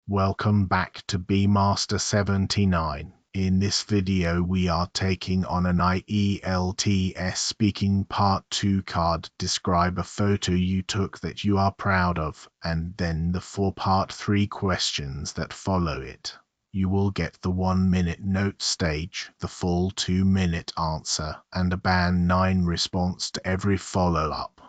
Welcome back to bmaster79. In this video we are taking on an ielts speaking part 2 card. Describe a photo you took that you are proud of, and then the 4 part 3 questions that follow it. You will get the 1-minute note stage, the full 2-minute answer, and a band 9 response to every follow-up.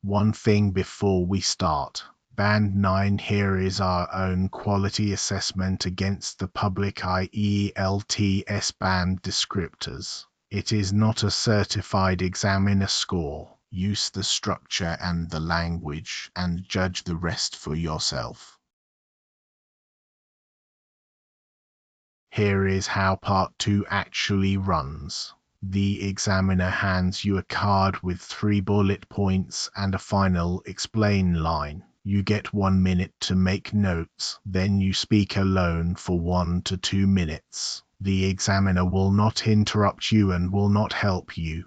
One thing before we start. Band 9 here is our own quality assessment against the public ielts band descriptors. It is not a certified examiner score. Use the structure and the language and judge the rest for yourself. Here is how part 2 actually runs. The examiner hands you a card with 3 bullet points and a final explain line. You get 1 minute to make notes, then you speak alone for 1 to 2 minutes. The examiner will not interrupt you and will not help you.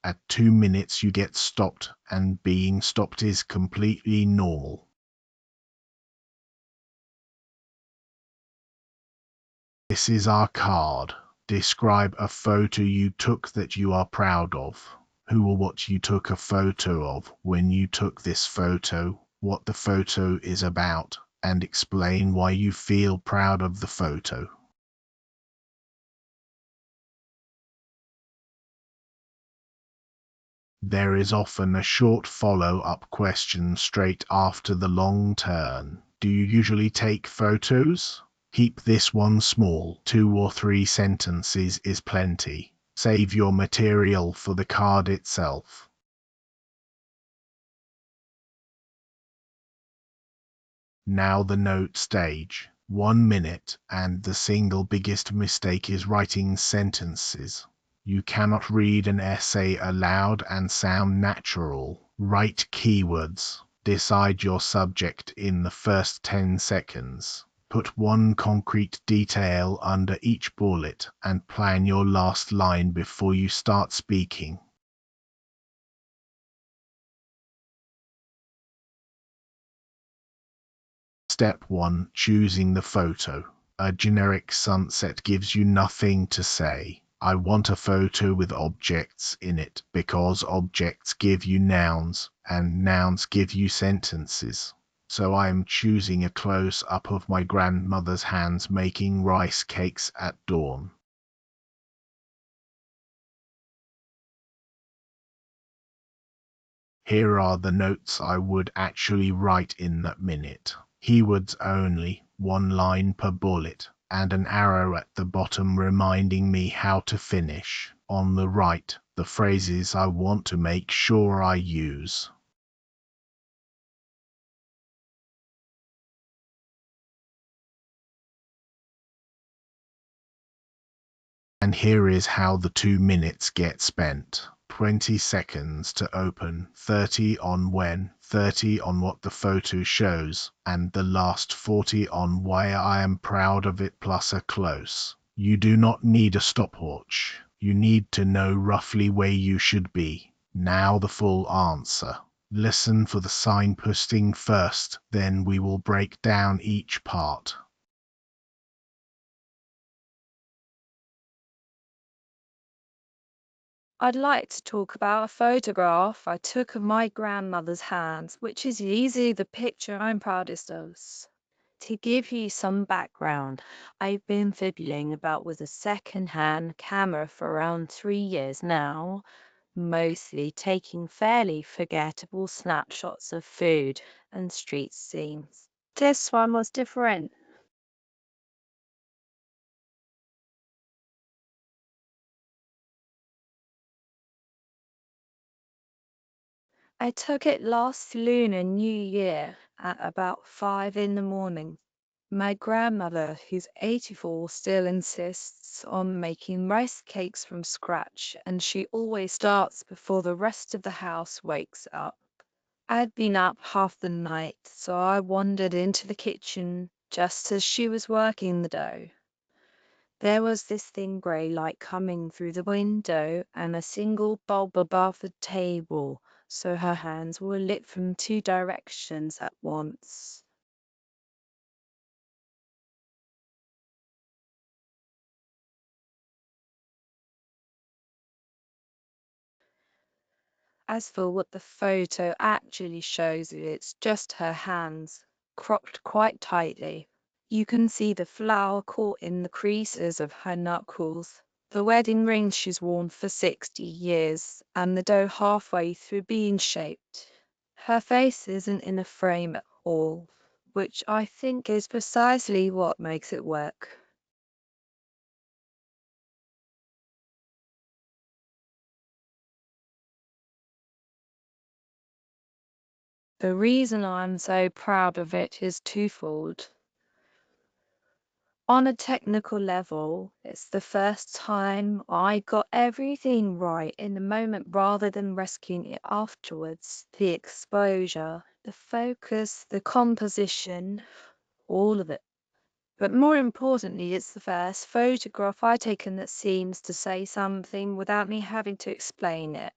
At 2 minutes you get stopped, and being stopped is completely normal. This is our card. Describe a photo you took that you are proud of. Who or what you took a photo of, when you took this photo, what the photo is about, and explain why you feel proud of the photo. There is often a short follow-up question straight after the long turn. Do you usually take photos? Keep this one small. 2 or 3 sentences is plenty. Save your material for the card itself. Now the note stage. 1 minute, and the single biggest mistake is writing sentences. You cannot read an essay aloud and sound natural. Write keywords. Decide your subject in the first 10 seconds. Put 1 concrete detail under each bullet, and plan your last line before you start speaking. Step 1. Choosing the photo. A generic sunset gives you nothing to say. I want a photo with objects in it, because objects give you nouns, and nouns give you sentences. So I am choosing a close-up of my grandmother's hands making rice cakes at dawn. Here are the notes I would actually write in that minute. Keywords only, 1 line per bullet, and an arrow at the bottom reminding me how to finish. On the right, the phrases I want to make sure I use. And here is how the 2 minutes get spent. 20 seconds to open, 30 on when, 30 on what the photo shows, and the last 40 on why I am proud of it plus a close. You do not need a stopwatch. You need to know roughly where you should be. Now the full answer. Listen for the signposting first, then we will break down each part. I'd like to talk about a photograph I took of my grandmother's hands, which is easily the picture I'm proudest of. To give you some background, I've been fiddling about with a second-hand camera for around 3 years now, mostly taking fairly forgettable snapshots of food and street scenes. This one was different. I took it last Lunar New Year at about 5 in the morning. My grandmother, who's 84, still insists on making rice cakes from scratch, and she always starts before the rest of the house wakes up. I'd been up half the night, so I wandered into the kitchen just as she was working the dough. There was this thin grey light coming through the window and a single bulb above the table, so her hands were lit from two directions at once. As for what the photo actually shows, it's just her hands, cropped quite tightly. You can see the flower caught in the creases of her knuckles, the wedding ring she's worn for 60 years, and the dough halfway through being shaped. Her face isn't in a frame at all, which I think is precisely what makes it work. The reason I'm so proud of it is twofold. On a technical level, it's the first time I got everything right in the moment rather than rescuing it afterwards. The exposure, the focus, the composition, all of it. But more importantly, it's the first photograph I've taken that seems to say something without me having to explain it.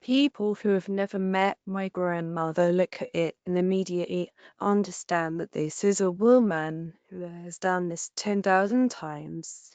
People who have never met my grandmother look at it and immediately understand that this is a woman who has done this 10,000 times.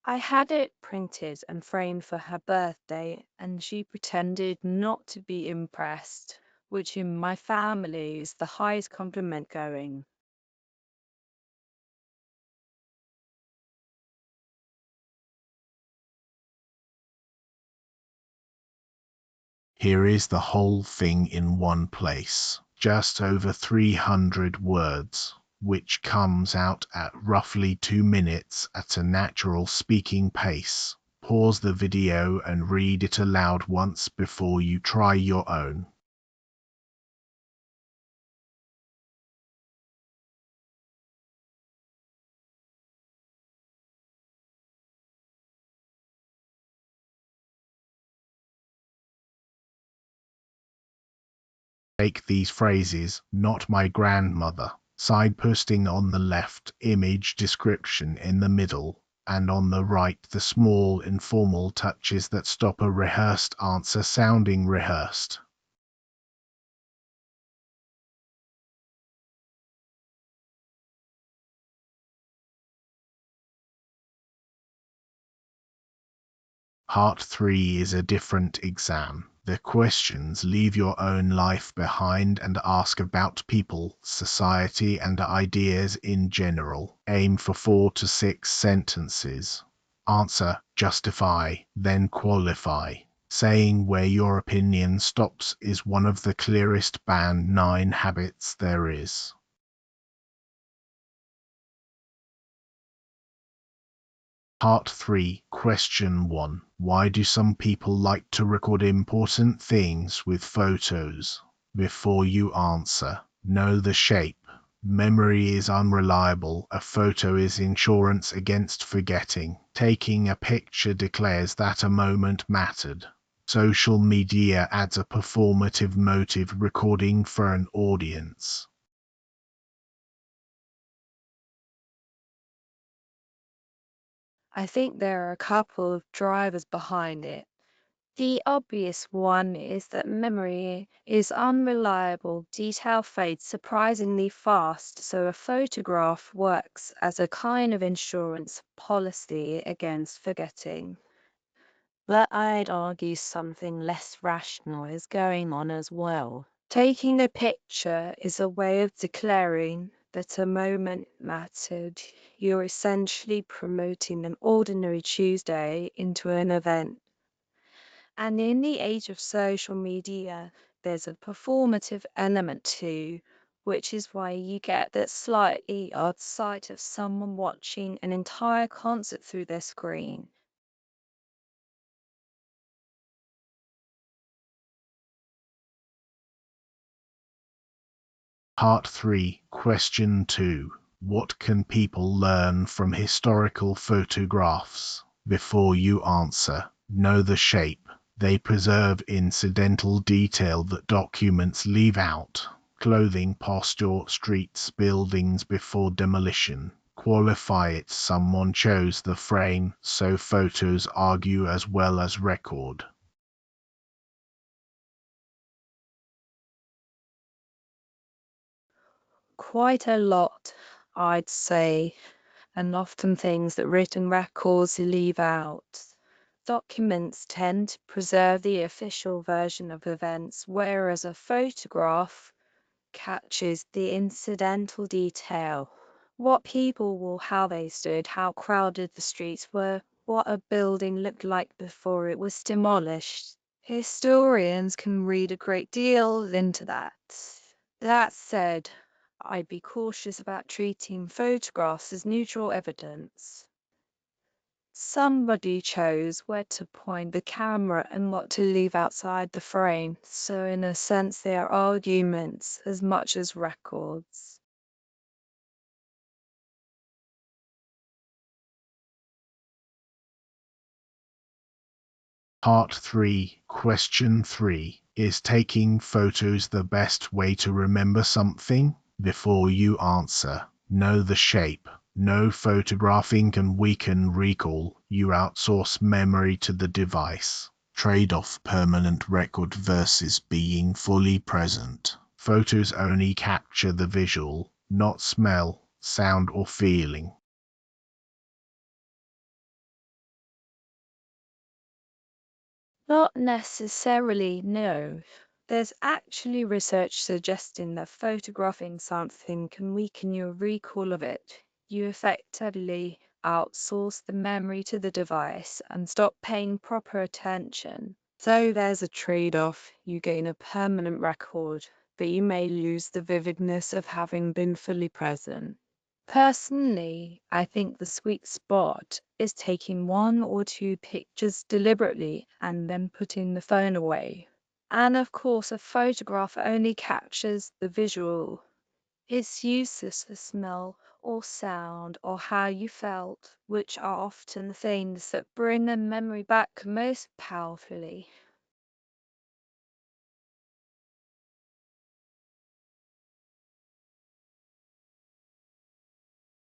I had it printed and framed for her birthday, and she pretended not to be impressed, which in my family is the highest compliment going. Here is the whole thing in one place, just over 300 words, which comes out at roughly 2 minutes at a natural speaking pace. Pause the video and read it aloud once before you try your own. Take these phrases, not my grandmother, signposting on the left, image description in the middle, and on the right the small informal touches that stop a rehearsed answer sounding rehearsed. Part 3 is a different exam. The questions leave your own life behind and ask about people, society, and ideas in general. Aim for 4 to 6 sentences. Answer, justify, then qualify. Saying where your opinion stops is one of the clearest band 9 habits there is. Part 3, Question 1. Why do some people like to record important things with photos? Before you answer, know the shape. Memory is unreliable. A photo is insurance against forgetting. Taking a picture declares that a moment mattered. Social media adds a performative motive, recording for an audience. I think there are a couple of drivers behind it. The obvious one is that memory is unreliable, detail fades surprisingly fast, so a photograph works as a kind of insurance policy against forgetting. But I'd argue something less rational is going on as well. Taking a picture is a way of declaring that a moment mattered. You're essentially promoting an ordinary Tuesday into an event. And in the age of social media, there's a performative element too, which is why you get that slightly odd sight of someone watching an entire concert through their screen. Part 3, Question 2. What can people learn from historical photographs? Before you answer, know the shape. They preserve incidental detail that documents leave out. Clothing, posture, streets, buildings before demolition. Qualify it. Someone chose the frame, so photos argue as well as record. Quite a lot, I'd say, and often things that written records leave out. Documents tend to preserve the official version of events, whereas a photograph catches the incidental detail. What people wore, how they stood, how crowded the streets were, what a building looked like before it was demolished. Historians can read a great deal into that. That said, I'd be cautious about treating photographs as neutral evidence. Somebody chose where to point the camera and what to leave outside the frame, so in a sense they are arguments as much as records. Part 3, Question 3. Is taking photos the best way to remember something? Before you answer, know the shape. No photographing can weaken recall. You outsource memory to the device. Trade-off permanent record versus being fully present. Photos only capture the visual, not smell, sound, or feeling. Not necessarily, no. There's actually research suggesting that photographing something can weaken your recall of it. You effectively outsource the memory to the device and stop paying proper attention. So there's a trade-off. You gain a permanent record, but you may lose the vividness of having been fully present. Personally, I think the sweet spot is taking one or two pictures deliberately and then putting the phone away. And of course, a photograph only captures the visual. It's useless for smell or sound or how you felt, which are often the things that bring a memory back most powerfully.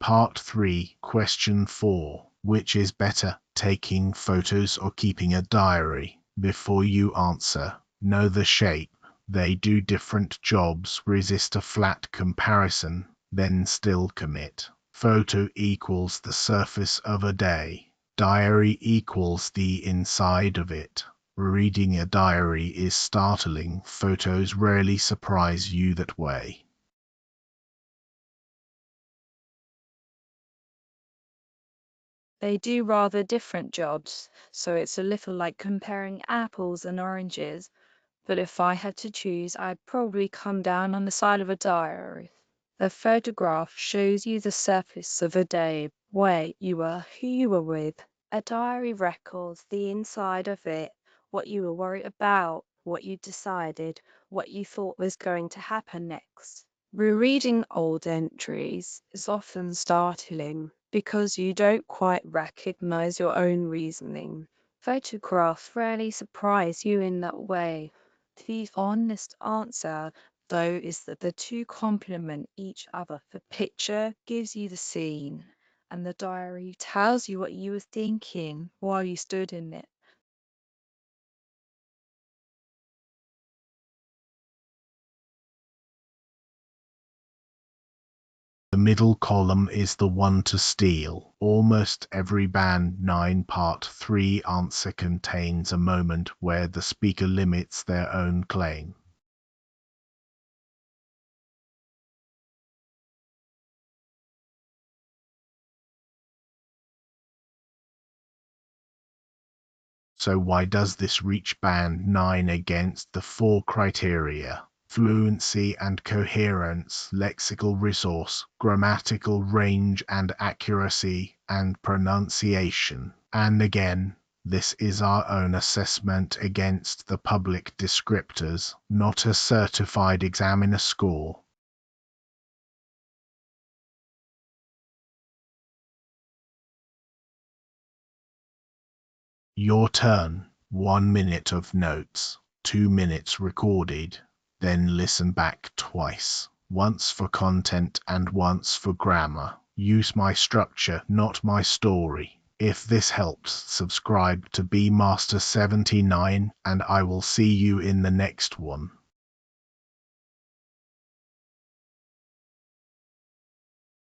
Part 3, Question 4. Which is better, taking photos or keeping a diary? Before you answer, know the shape. They do different jobs. Resist a flat comparison, then still commit. Photo equals the surface of a day. Diary equals the inside of it. Reading a diary is startling. Photos rarely surprise you that way. They do rather different jobs, so it's a little like comparing apples and oranges. But if I had to choose, I'd probably come down on the side of a diary. A photograph shows you the surface of a day, where you were, who you were with. A diary records the inside of it, what you were worried about, what you decided, what you thought was going to happen next. Rereading old entries is often startling because you don't quite recognize your own reasoning. Photographs rarely surprise you in that way. The honest answer, though, is that the two complement each other. The picture gives you the scene, and the diary tells you what you were thinking while you stood in it. The middle column is the one to steal. Almost every Band 9 Part 3 answer contains a moment where the speaker limits their own claim. So why does this reach Band 9 against the four criteria? Fluency and coherence, lexical resource, grammatical range and accuracy, and pronunciation. And again, this is our own assessment against the public descriptors, not a certified examiner score. Your turn. 1 minute of notes, 2 minutes recorded, then listen back twice. Once for content and once for grammar. Use my structure, not my story. If this helps, subscribe to bmaster79 and I will see you in the next one.